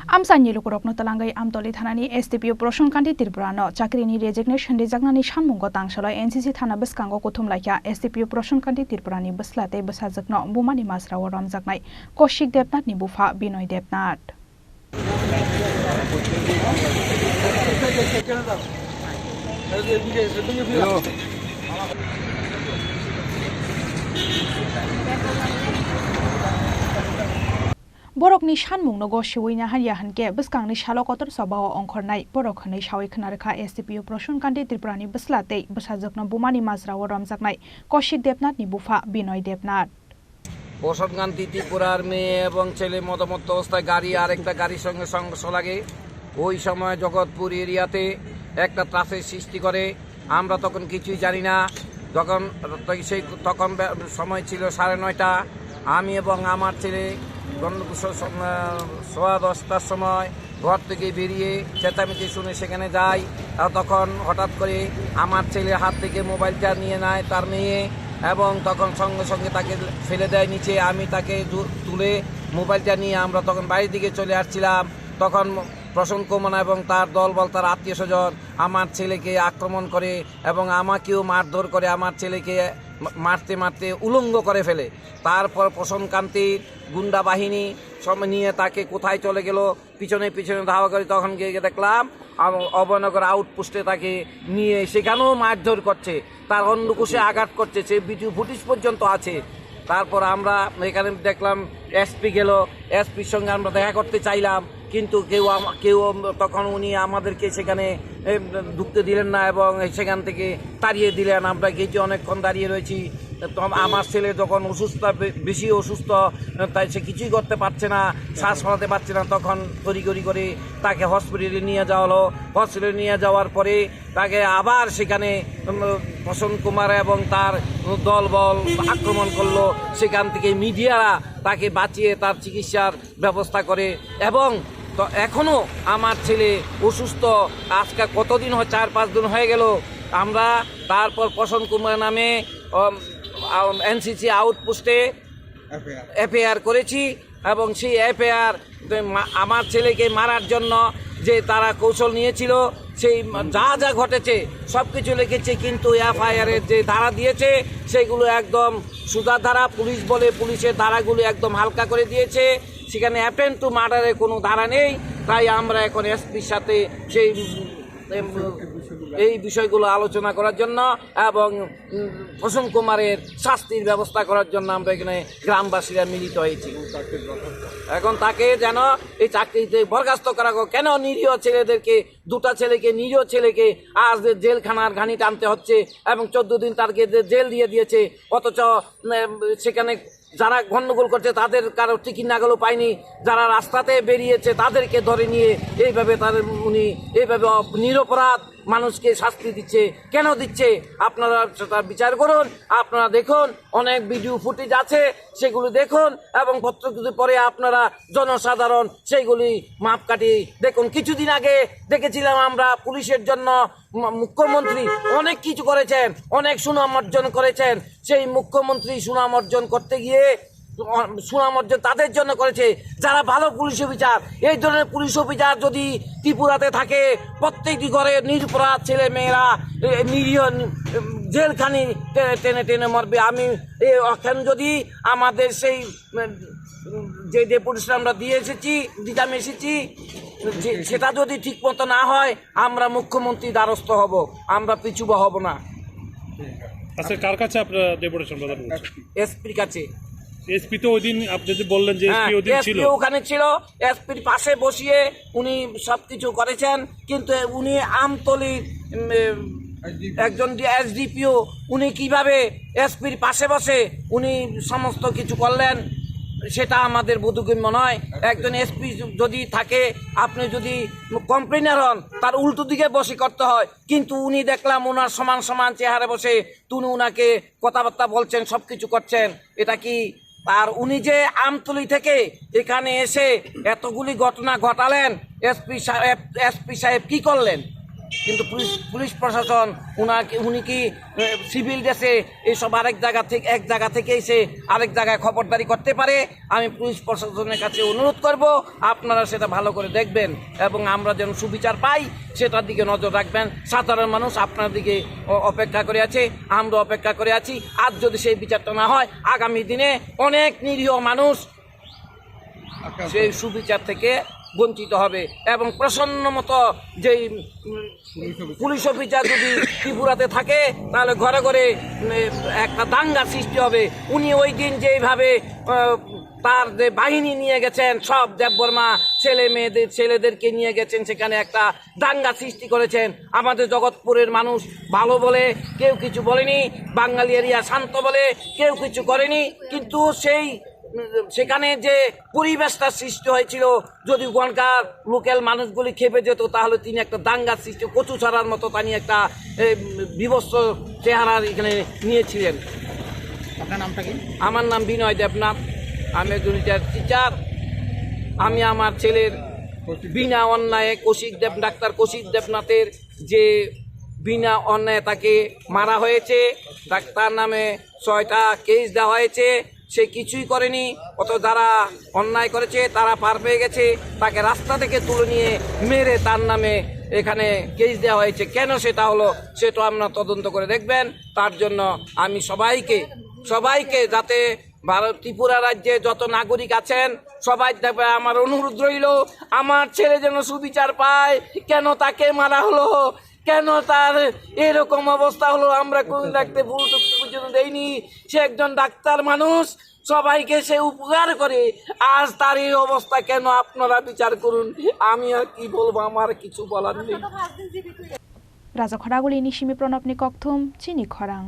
Amsani lukurokno talangai amtoli thanani STPO Proshonkanti Tirpurano chakrini resignation rejagnani shanmungo tangsaloi NCC thana beskango kuthumlaikya STPO Proshonkanti Tirpurani beslate besajakno bumani masrawo ramjaknai Koshik Debnath ni bufa Binoy Debnath Borokni shanmungno go shiwina hanya hanke beskangni shalokotor sabao ongkhornai borokhani shawi khnarkha STPO Proshonkanti Tripurani beslate besajakno bumani masrawo ramjaknai Koshik Debnath ni bufa Binoy Debnath প্রশনকান্তি ত্রিপুরার মেয়ে এবং ছেলে মদমত্ত অবস্থায় গাড়ি আর একটা গাড়ির সঙ্গে সংঘর্ষ লাগে। ওই সময় জগৎপুর এরিয়াতে একটা ত্রাসের সৃষ্টি করে। আমরা তখন কিছুই জানি না। তখন সময় ছিল 9:30। আমি এবং আমার ছেলে 10:15টার সময় ঘর থেকে বেরিয়ে চেঁচামেচি শুনে সেখানে যাই। তখন হঠাৎ করে আমার ছেলের হাত থেকে মোবাইলটা নিয়ে নেয় তার মেয়ে এবং তখন সঙ্গে সঙ্গে তাকে ফেলে দেয় নিচে। আমি তাকে তুলে মোবাইলটা নিয়ে আমরা তখন বাড়ির দিকে চলে আসছিলাম। তখন প্রসন্ন কুমার এবং তার দলবল তার আত্মীয় স্বজন আমার ছেলেকে আক্রমণ করে এবং আমাকেও মারধর করে। আমার ছেলেকে মারতে মারতে উলঙ্গ করে ফেলে। তারপর প্রসন্নকান্তির গুন্ডা বাহিনী সব নিয়ে তাকে কোথায় চলে গেল পিছনে পিছনে ধাওয়া করে। তখন গিয়ে দেখলাম অভয়নগর আউটপোস্টে তাকে নিয়ে সেখানেও মারধর করছে, তার অন্ডকোষে আঘাত করছে, সে ভিডিও ফুটেজ পর্যন্ত আছে। তারপর আমরা এখানে দেখলাম এসপি গেল, এসপির সঙ্গে আমরা দেখা করতে চাইলাম কিন্তু কেউ তখন উনি আমাদেরকে সেখানে ঢুকতে দিলেন না এবং সেখান থেকে তাড়িয়ে দিলেন। আমরা গেটে অনেকক্ষণ দাঁড়িয়ে রয়েছি। আমার ছেলে যখন বেশি অসুস্থ, তাই সে কিছুই করতে পারছে না, শ্বাস ফলাতে পারছে না। তখন তড়িঘড়ি করে তাকে হসপিটালে নিয়ে যাওয়া হলো। হসপিটালে নিয়ে যাওয়ার পরে তাকে আবার সেখানে প্রসন্ন কুমার এবং তার দলবল আক্রমণ করলো। সেখান থেকে মিডিয়ারা তাকে বাঁচিয়ে তার চিকিৎসার ব্যবস্থা করে এবং তো এখনও আমার ছেলে অসুস্থ। আজকে কতদিন 4-5 দিন হয়ে গেল। আমরা তারপর প্রসন্ন কুমার নামে এনসিসি আউটপোস্টে এফআইআর করেছি এবং সেই এফআইআর আমার ছেলেকে মারার জন্য যে তারা কৌশল নিয়েছিল সেই যা যা ঘটেছে সব কিছু লিখেছে, কিন্তু এফআইআরের যে ধারা দিয়েছে সেগুলো একদম সুদা ধারা। পুলিশ বলে পুলিশের ধারাগুলো একদম হালকা করে দিয়েছে। সেখানে অ্যাটেম্প্ট টু মার্ডারের কোনো ধারা নেই। তাই আমরা এখন এসপির সাথে সেই এই বিষয়গুলো আলোচনা করার জন্য এবং প্রসন্ন কুমারের শাস্তির ব্যবস্থা করার জন্য আমরা এখানে গ্রামবাসীরা মিলিত হয়েছি। এখন তাকে যেন এই চাকরিতে বরখাস্ত করা হোক। কেন নিরীহ ছেলেদেরকে, দুটা ছেলেকে, নিরীহ ছেলেকে আজ জেলখানার ঘানি টানতে হচ্ছে এবং 14 দিন তাদেরকে জেল দিয়ে দিয়েছে, অথচ সেখানে যারা গণ্ডগোল করছে তাদের কারো টিকিট নাগালও পায়নি। যারা রাস্তাতে বেরিয়েছে তাদেরকে ধরে নিয়ে এইভাবে উনি এইভাবে নিরপরাধ মানুষকে শাস্তি দিচ্ছে। কেন দিচ্ছে আপনারা সেটা বিচার করুন। আপনারা দেখুন, অনেক ভিডিও ফুটেজ আছে, সেগুলি দেখুন এবং পত্রগুলি পরে আপনারা জনসাধারণ সেইগুলি মাপকাঠি দেখুন। কিছুদিন আগে দেখেছিলাম আমরা পুলিশের জন্য মুখ্যমন্ত্রী অনেক কিছু করেছেন, অনেক সুনাম অর্জন করেছেন। সেই মুখ্যমন্ত্রী সুনাম অর্জন করতে গিয়ে সুনাম অর্জন তাদের জন্য করেছে যারা ভালো পুলিশ অফিসার। এই ধরনের পুলিশ অফিসার যদি ত্রিপুরাতে থাকে, প্রত্যেকটি ঘরে নিরপরাধ ছেলে মেয়েরা নিরীহ জেলখানি টেনে টেনে মরবে। আমি এখন যদি আমাদের সেই যে ডেপুটেশন আমরা দিতাম এসেছি সেটা যদি ঠিক মতো না হয় আমরা মুখ্যমন্ত্রীর দ্বারস্থ হব, আমরা পিছু হব না। আচ্ছা, কার কাছে আপনারা ডেপুটেশন প্রদান করছেন? এসপির কাছে। এসপি তো ওই দিন আপনি যে বললেন যে এসপি ওই দিন ছিল, ওখানে ছিল, এসপির পাশে বসিয়ে উনি সবকিছু করেছেন। কিন্তু উনি আমতলি একজন এসডিপিও, উনি কিভাবে এসপির পাশে বসে উনি সমস্ত কিছু করলেন সেটা আমাদের বোধগম্য নয়। একজন এসপি যদি থাকে, আপনি যদি কমপ্লেনার হন তার উল্টো দিকে বসে করতে হয়, কিন্তু উনি দেখলাম ওনার সমান সমান চেহারা বসে তিনি উনাকে কথাবার্তা বলছেন, সব কিছু করছেন। এটা কি? আর উনি যে আমতলি থেকে এখানে এসে এতগুলি ঘটনা ঘটালেন, এসপি সাহেব কি করলেন? কিন্তু পুলিশ প্রশাসন উনি কি সিভিল ড্রেসে এইসব এক জায়গা থেকে এসে আরেক জায়গায় খবরদারি করতে পারে? আমি পুলিশ প্রশাসনের কাছে অনুরোধ করব আপনারা সেটা ভালো করে দেখবেন এবং আমরা যেন সুবিচার পাই সেটার দিকে নজর রাখবেন। সাধারণ মানুষ আপনার দিকে অপেক্ষা করে আছে, আমরা অপেক্ষা করে আছি। আজ যদি সেই বিচারটা না হয় আগামী দিনে অনেক নিরীহ মানুষ সেই সুবিচার থেকে বঞ্চিত হবে এবং প্রসন্ন মতো যেই পুলিশ অফিসার যদি ত্রিপুরাতে থাকে তাহলে ঘরে ঘরে একটা দাঙ্গা সৃষ্টি হবে। উনি ওই দিন যেইভাবে তার যে বাহিনী নিয়ে গেছেন, সব দেববর্মা ছেলেদেরকে নিয়ে গেছেন, সেখানে একটা দাঙ্গা সৃষ্টি করেছেন। আমাদের জগৎপুরের মানুষ ভালো বলে কেউ কিছু বলেনি, বাঙালি এরিয়া শান্ত বলে কেউ কিছু করেনি, কিন্তু সেখানে যে পরিবেশটা সৃষ্টি হয়েছিল, যদি ওখানকার লোকাল মানুষগুলি খেপে যেত তাহলে তিনি একটা দাঙ্গার সৃষ্টি কচু ছাড়ার মতো তিনি একটা বিভৎস চেহারা এখানে নিয়েছিলেন। আপনার নামটা কি? আমার নাম বিনয় দেবনাথ, আমি একজন টিচার। আমি আমার ছেলের বিনা অন্যায়ে ডাক্তার কৌশিক দেবনাথের যে বিনা অন্যায় তাকে মারা হয়েছে, ডাক্তার নামে 6টা কেস দেওয়া হয়েছে, সে কিছুই করেনি। যারা অন্যায় করেছে তারা পার পেয়ে গেছে, তাকে রাস্তা থেকে তুলে নিয়ে মেরে তার নামে এখানে কেস দেওয়া হয়েছে। কেন সেটা হলো সেটা আপনারা তদন্ত করে দেখবেন। তার জন্য আমি সবাইকে যাতে ত্রিপুরা রাজ্যে যত নাগরিক আছেন সবাই দেখবে, আমার অনুরোধ রইল আমার ছেলে যেন সুবিচার পায়। কেন তাকে মারা হলো, কেন তার এরকম অবস্থা হলো, আমরা কোন ডাক্তার পর্যন্ত দেইনি। সে একজন ডাক্তার মানুষ, সবাইকে সে উপকার করে, আজ তার এই অবস্থা কেন? আপনারা বিচার করুন। আমি আর কি বলবো, আমার কিছু বলার নেই। রাজা খরাগুলি নিশিমি প্রণব নিকথুম চিনি খরাং।